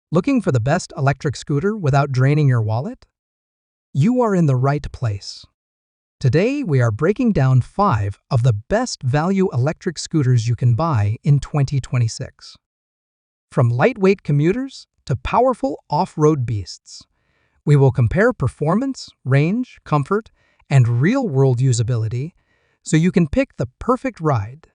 Looking for the best electric scooter without draining your wallet? You are in the right place. Today, we are breaking down 5 of the best value electric scooters you can buy in 2026. From lightweight commuters to powerful off-road beasts, we will compare performance, range, comfort, and real-world usability so you can pick the perfect ride.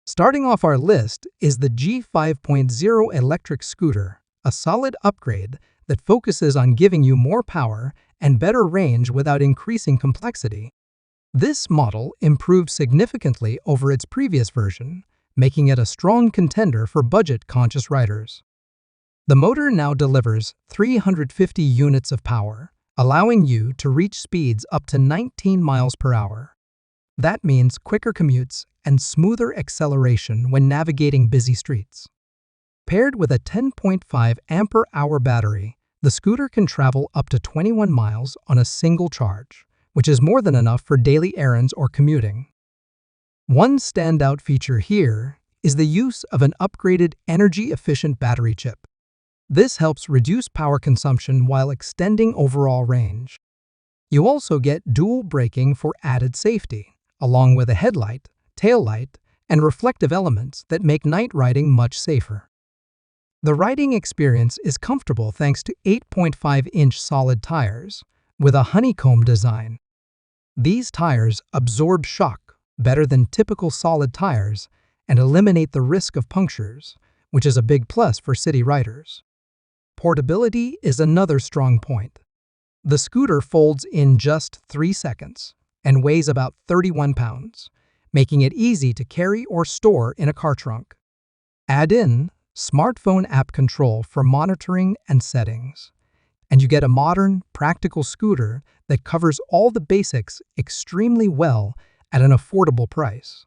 Starting off our list is the K11 Electric Scooter, a solid upgrade that focuses on giving you more power and better range without increasing complexity. This model improves significantly over its previous version, making it a strong contender for budget-conscious riders. The motor now delivers 350 units of power, allowing you to reach speeds up to 19 miles per hour. That means quicker commutes and smoother acceleration when navigating busy streets. Paired with a 10.5 ampere-hour battery, the scooter can travel up to 21 miles on a single charge, which is more than enough for daily errands or commuting. One standout feature here is the use of an upgraded energy-efficient battery chip. This helps reduce power consumption while extending overall range. You also get dual braking for added safety, along with a headlight, taillight, and reflective elements that make night riding much safer. The riding experience is comfortable thanks to 8.5-inch solid tires with a honeycomb design. These tires absorb shock better than typical solid tires and eliminate the risk of punctures, which is a big plus for city riders. Portability is another strong point. The scooter folds in just 3 seconds and weighs about 31 pounds, making it easy to carry or store in a car trunk. Add in smartphone app control for monitoring and settings, and you get a modern, practical scooter that covers all the basics extremely well at an affordable price.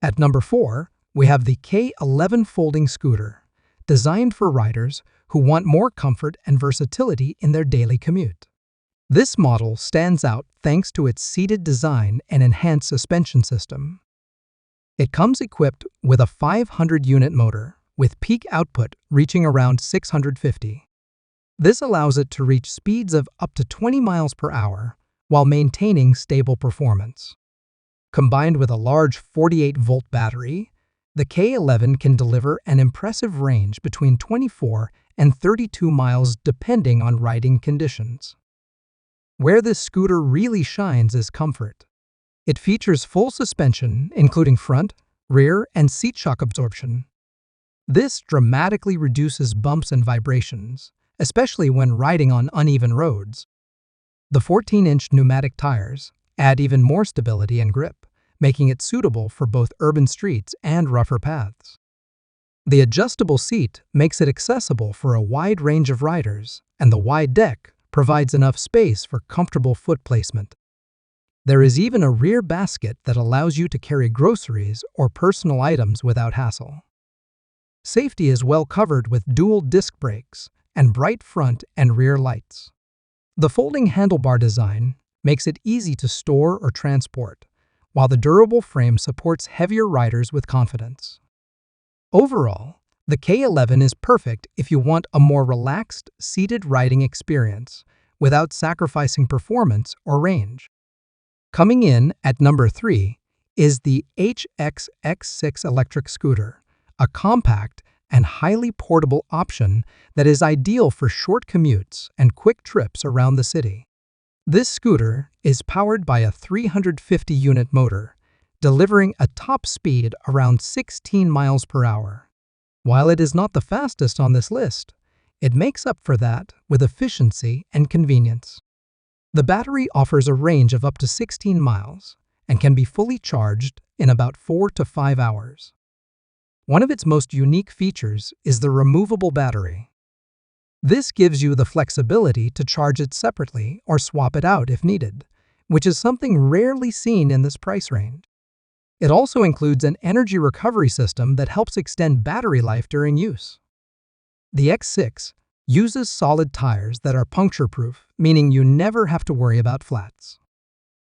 At number 4, we have the K11 Folding Scooter, designed for riders who want more comfort and versatility in their daily commute. This model stands out thanks to its seated design and enhanced suspension system. It comes equipped with a 500-unit motor, with peak output reaching around 650. This allows it to reach speeds of up to 20 miles per hour while maintaining stable performance. Combined with a large 48-volt battery, the K11 can deliver an impressive range between 24 and 32 miles depending on riding conditions. Where this scooter really shines is comfort. It features full suspension, including front, rear, and seat shock absorption. This dramatically reduces bumps and vibrations, especially when riding on uneven roads. The 14-inch pneumatic tires add even more stability and grip, making it suitable for both urban streets and rougher paths. The adjustable seat makes it accessible for a wide range of riders, and the wide deck provides enough space for comfortable foot placement. There is even a rear basket that allows you to carry groceries or personal items without hassle. Safety is well covered with dual disc brakes and bright front and rear lights. The folding handlebar design makes it easy to store or transport, while the durable frame supports heavier riders with confidence. Overall, the K11 is perfect if you want a more relaxed, seated riding experience without sacrificing performance or range. Coming in at number 3 is the HX-X6 Electric Scooter, a compact and highly portable option that is ideal for short commutes and quick trips around the city. This scooter is powered by a 350-unit motor, delivering a top speed around 16 miles per hour. While it is not the fastest on this list, it makes up for that with efficiency and convenience. The battery offers a range of up to 16 miles and can be fully charged in about 4 to 5 hours. One of its most unique features is the removable battery. This gives you the flexibility to charge it separately or swap it out if needed, which is something rarely seen in this price range. It also includes an energy recovery system that helps extend battery life during use. The X6 uses solid tires that are puncture-proof, meaning you never have to worry about flats.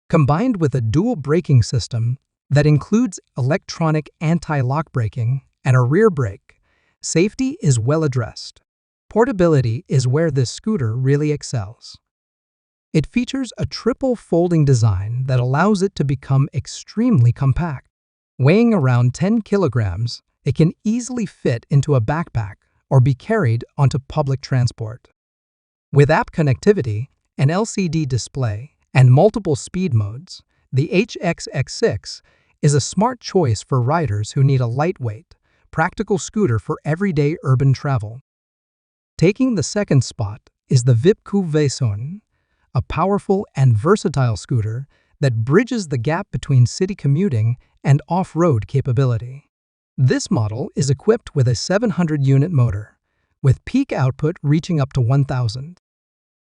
Combined with a dual braking system that includes electronic anti-lock braking and a rear brake, safety is well addressed. Portability is where this scooter really excels. It features a triple folding design that allows it to become extremely compact. Weighing around 10 kilograms, it can easily fit into a backpack or be carried onto public transport. With app connectivity, an LCD display, and multiple speed modes, the HXX6 is a smart choice for riders who need a lightweight, practical scooter for everyday urban travel. Taking the second spot is the VS1, a powerful and versatile scooter that bridges the gap between city commuting and off-road capability. This model is equipped with a 700-unit motor, with peak output reaching up to 1,000.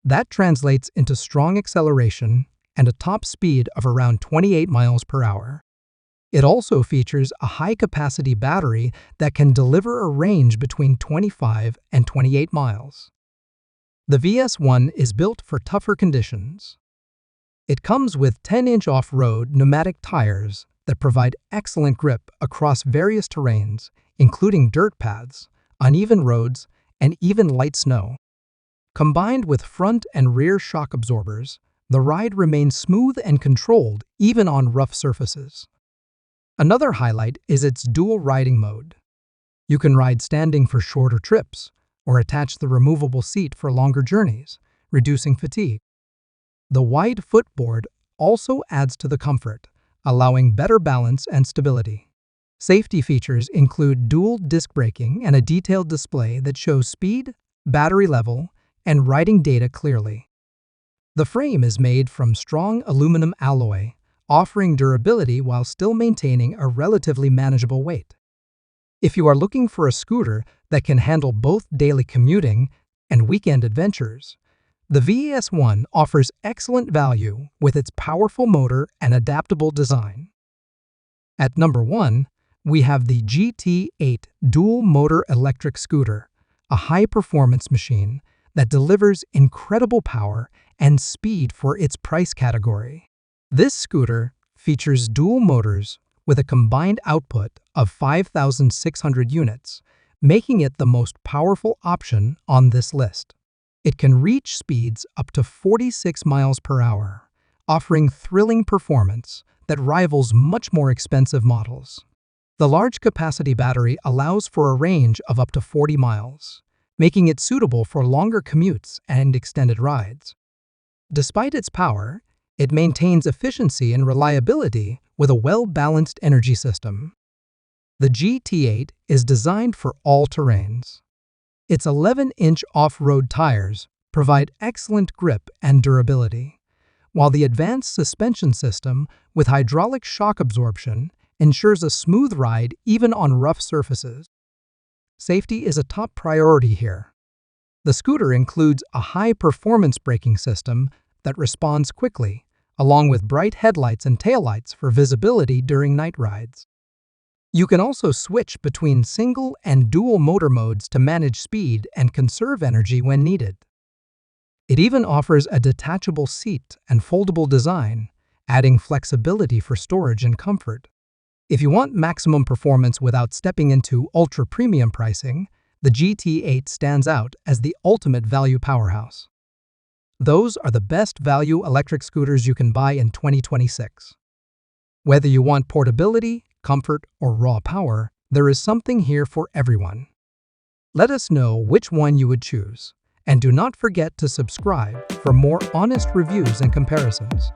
That translates into strong acceleration and a top speed of around 28 miles per hour. It also features a high-capacity battery that can deliver a range between 25 and 28 miles. The VS1 is built for tougher conditions. It comes with 10-inch off-road pneumatic tires that provide excellent grip across various terrains, including dirt paths, uneven roads, and even light snow. Combined with front and rear shock absorbers, the ride remains smooth and controlled even on rough surfaces. Another highlight is its dual riding mode. You can ride standing for shorter trips or attach the removable seat for longer journeys, reducing fatigue. The wide footboard also adds to the comfort, allowing better balance and stability. Safety features include dual disc braking and a detailed display that shows speed, battery level, and riding data clearly. The frame is made from strong aluminum alloy, offering durability while still maintaining a relatively manageable weight. If you are looking for a scooter that can handle both daily commuting and weekend adventures, the VS1 offers excellent value with its powerful motor and adaptable design. At number 1, we have the GT8 Dual Motor Electric Scooter, a high-performance machine that delivers incredible power and speed for its price category. This scooter features dual motors with a combined output of 5,600 units, making it the most powerful option on this list. It can reach speeds up to 46 miles per hour, offering thrilling performance that rivals much more expensive models. The large capacity battery allows for a range of up to 40 miles, making it suitable for longer commutes and extended rides. Despite its power, it maintains efficiency and reliability with a well-balanced energy system. The GT8 is designed for all terrains. Its 11-inch off-road tires provide excellent grip and durability, while the advanced suspension system with hydraulic shock absorption ensures a smooth ride even on rough surfaces. Safety is a top priority here. The scooter includes a high-performance braking system that responds quickly, along with bright headlights and taillights for visibility during night rides. You can also switch between single and dual motor modes to manage speed and conserve energy when needed. It even offers a detachable seat and foldable design, adding flexibility for storage and comfort. If you want maximum performance without stepping into ultra-premium pricing, the GT8 stands out as the ultimate value powerhouse. Those are the best value electric scooters you can buy in 2026. Whether you want portability, comfort, or raw power, there is something here for everyone. Let us know which one you would choose, and do not forget to subscribe for more honest reviews and comparisons.